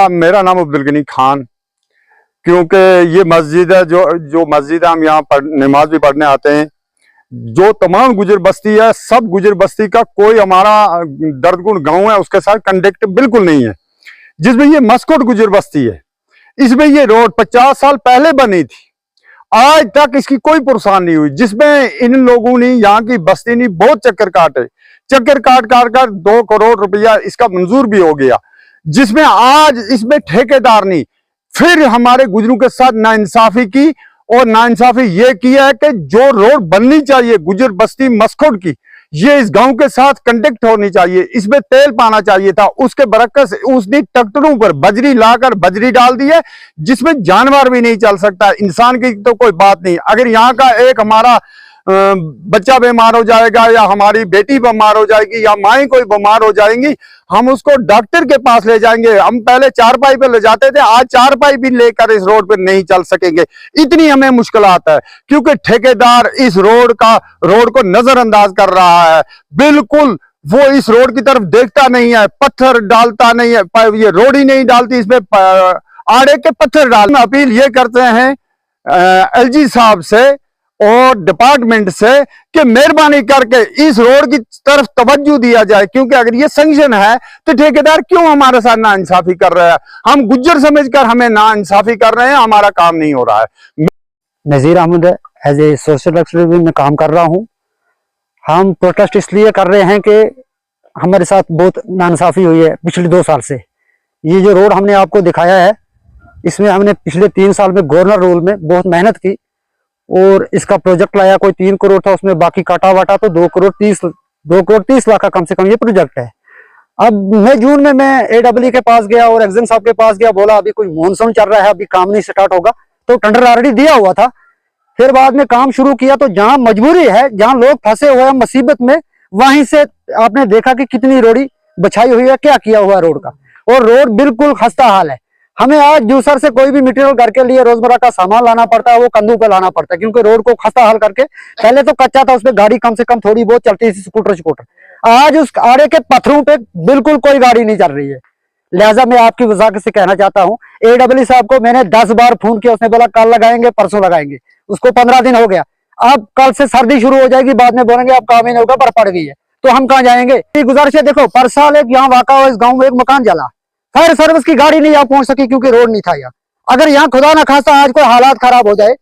मेरा नाम अब्दुल गनी खान। क्योंकि ये मस्जिद है, जो मस्जिद है, हम यहाँ नमाज भी पढ़ने आते हैं। जो तमाम गुजर बस्ती है, सब गुजर बस्ती का कोई हमारा दर्दगुण गांव है उसके साथ कंटेक्ट बिल्कुल नहीं है। जिसमें ये मस्कोट गुजर बस्ती है, इसमें ये रोड 50 साल पहले बनी थी, आज तक इसकी कोई परेशानी नहीं हुई। जिसमें इन लोगों ने, यहाँ की बस्ती ने बहुत चक्कर काटे, चक्कर काट काट कर 2 करोड़ रुपया इसका मंजूर भी हो गया। जिसमें आज इसमें ठेकेदार ने फिर हमारे गुजरों के साथ नाइंसाफी की, और नाइंसाफी ये किया है कि जो रोड बननी चाहिए गुजर बस्ती मस्कोट की, ये इस गांव के साथ कंटेक्ट होनी चाहिए, इसमें तेल पाना चाहिए था। उसके बरक्कस से उसने ट्रैक्टरों पर बजरी लाकर बजरी डाल दी है, जिसमें जानवर भी नहीं चल सकता। इंसान की तो कोई बात नहीं। अगर यहाँ का एक हमारा बच्चा बीमार हो जाएगा, या हमारी बेटी बीमार हो जाएगी, या माएँ कोई बीमार हो जाएंगी, हम उसको डॉक्टर के पास ले जाएंगे। हम पहले चारपाई पे ले जाते थे, आज चारपाई भी लेकर इस रोड पे नहीं चल सकेंगे। इतनी हमें मुश्किलात है, क्योंकि ठेकेदार इस रोड को नजरअंदाज कर रहा है। बिल्कुल वो इस रोड की तरफ देखता नहीं है, पत्थर डालता नहीं है, ये रोड ही नहीं डालती, इसमें आड़े के पत्थर डाल। अपील ये करते हैं एलजी साहब से और डिपार्टमेंट से कि मेहरबानी करके इस रोड की तरफ तवज्जो दिया जाए, क्योंकि अगर ये सैंक्शन है तो ठेकेदार क्यों हमारे साथ नाइंसाफी कर रहा है? हम गुज्जर समझकर हमें नाइंसाफी कर रहे हैं, हमारा काम नहीं हो रहा है। Nazir Ahmed as a social worker में काम कर रहा हूं। हम प्रोटेस्ट इसलिए कर रहे हैं कि हमारे साथ बहुत नाइंसाफी हुई है पिछले 2 साल से। ये जो रोड हमने आपको दिखाया है, इसमें हमने पिछले 3 साल में गवर्नर रोल में बहुत मेहनत की, और इसका प्रोजेक्ट लाया कोई 3 करोड़ था, उसमें बाकी काटा वाटा तो 2 करोड़ 30 लाख का कम से कम ये प्रोजेक्ट है। अब मई जून में मैं AEE के पास गया और एक्जिम साहब के पास गया, बोला अभी कोई मॉनसून चल रहा है, अभी काम नहीं स्टार्ट होगा, तो टेंडर ऑलरेडी दिया हुआ था। फिर बाद में काम शुरू किया, तो जहां मजबूरी है, जहां लोग फंसे हुए हैं मुसीबत में, वहीं से आपने देखा कि कितनी रोड़ी बछाई हुई है, क्या किया हुआ है रोड का, और रोड बिल्कुल खस्ता हाल है। हमें आज जूसर से कोई भी मटेरियल घर के लिए रोजमर्रा का सामान लाना पड़ता है, वो कंधों पे लाना पड़ता है, क्योंकि रोड को खस्ता हाल करके, पहले तो कच्चा था, उसमें गाड़ी कम से कम थोड़ी बहुत चलती थी, स्कूटर। आज उस आड़े के पत्थरों पे बिल्कुल कोई गाड़ी नहीं चल रही है। लिहाजा मैं आपकी वजाकत से कहना चाहता हूँ, AEE साहब को मैंने 10 बार फोन किया, उसने बोला कल लगाएंगे, परसों लगाएंगे, उसको 15 दिन हो गया। अब कल से सर्दी शुरू हो जाएगी, बाद में बोलेंगे अब काम ही नहीं होगा, बर्फ पड़ गई है, तो हम कहाँ जाएंगे? गुजारिश है, देखो पर साल एक यहाँ वाक़ा हुआ, इस गाँव में एक मकान जला, फायर सर्विस की गाड़ी नहीं यहाँ पहुंच सकी क्योंकि रोड नहीं था यहाँ। अगर यहाँ खुदा ना खास्ता आज कोई हालात खराब हो जाए,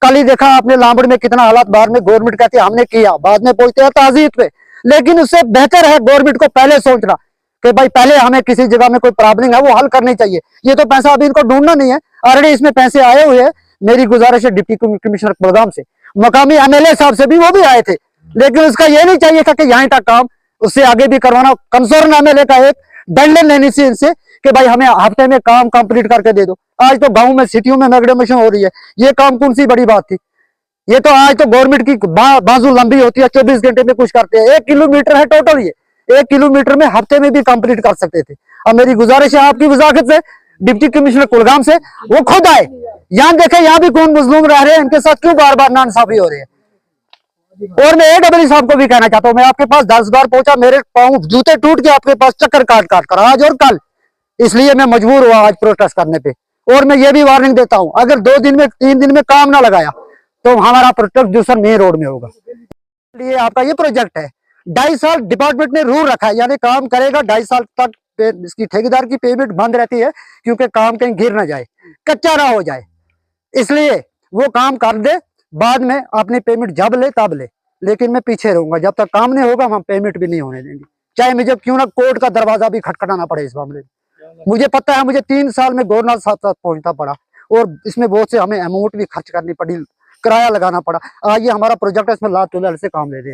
कल ही देखा आपने लांबड़ में कितना हालात, बाहर में गवर्नमेंट कहती है हमने किया, बाद में पहुंचते हैं ताज़ीद पे। लेकिन उससे बेहतर है गवर्नमेंट को पहले सोचना कि भाई पहले हमें किसी जगह में कोई प्रॉब्लम है वो हल करनी चाहिए। ये तो पैसा अभी इनको ढूंढना नहीं है, ऑलरेडी इसमें पैसे आए हुए हैं। मेरी गुजारिश है डिप्टी कमिश्नर कुलगाम से, मकामी MLA साहब से भी, वो भी आए थे, लेकिन उसका ये नहीं चाहिए था कि यहाँ तक काम, उससे आगे भी करवाना। कंसर्न MLA का एक डेडलाइन लेनी चाहिए इनसे कि भाई हमें हफ्ते में काम कंप्लीट करके दे दो। आज तो गांव में, सिटियों में मैग्डेमेशन हो रही है, ये काम कौन सी बड़ी बात थी? ये तो आज तो गवर्नमेंट की बाजू लंबी होती है, 24 घंटे में कुछ करते हैं। 1 किलोमीटर है टोटल, ये 1 किलोमीटर में हफ्ते में भी कंप्लीट कर सकते थे। अब मेरी गुजारिश है आपकी वजाकत से, डिप्टी कमिश्नर कुलगाम से, वो खुद आए, यहाँ देखे यहाँ भी कौन मजलूम रह रहे हैं, इनके साथ क्यों बार बार नाइंसाफी हो रही है। और मैं AEE साहब को भी कहना चाहता हूँ, मैं आपके पास 10 बार पहुंचा, मेरे पाँव जूते टूट के आपके पास चक्कर काट काट कर आज और कल, इसलिए मैं मजबूर हुआ आज प्रोटेस्ट करने पे। और मैं ये भी वार्निंग देता हूँ, अगर 2 दिन में 3 दिन में काम ना लगाया तो हमारा प्रोटेस्ट दूसरा मेन रोड में होगा। ये आपका ये प्रोजेक्ट है, 2.5 साल डिपार्टमेंट ने रूल रखा है, यानी काम करेगा 2.5 साल तक, इसकी ठेकेदार की पेमेंट बंद रहती है, क्योंकि काम कहीं गिर ना जाए, कच्चा ना हो जाए, इसलिए वो काम कर दे, बाद में अपनी पेमेंट जब ले तब ले। लेकिन मैं पीछे रहूंगा, जब तक काम नहीं होगा हम पेमेंट भी नहीं होने देंगे, चाहे मुझे क्यों ना कोर्ट का दरवाजा भी खटखटाना पड़े इस मामले में। मुझे पता है, मुझे 3 साल में गवर्नर साहब तक पहुंचना पड़ा, और इसमें बहुत से हमें अमाउंट भी खर्च करनी पड़ी, किराया लगाना पड़ा। आज ये हमारा प्रोजेक्ट है, इसमें लाख से काम ले रहे हैं।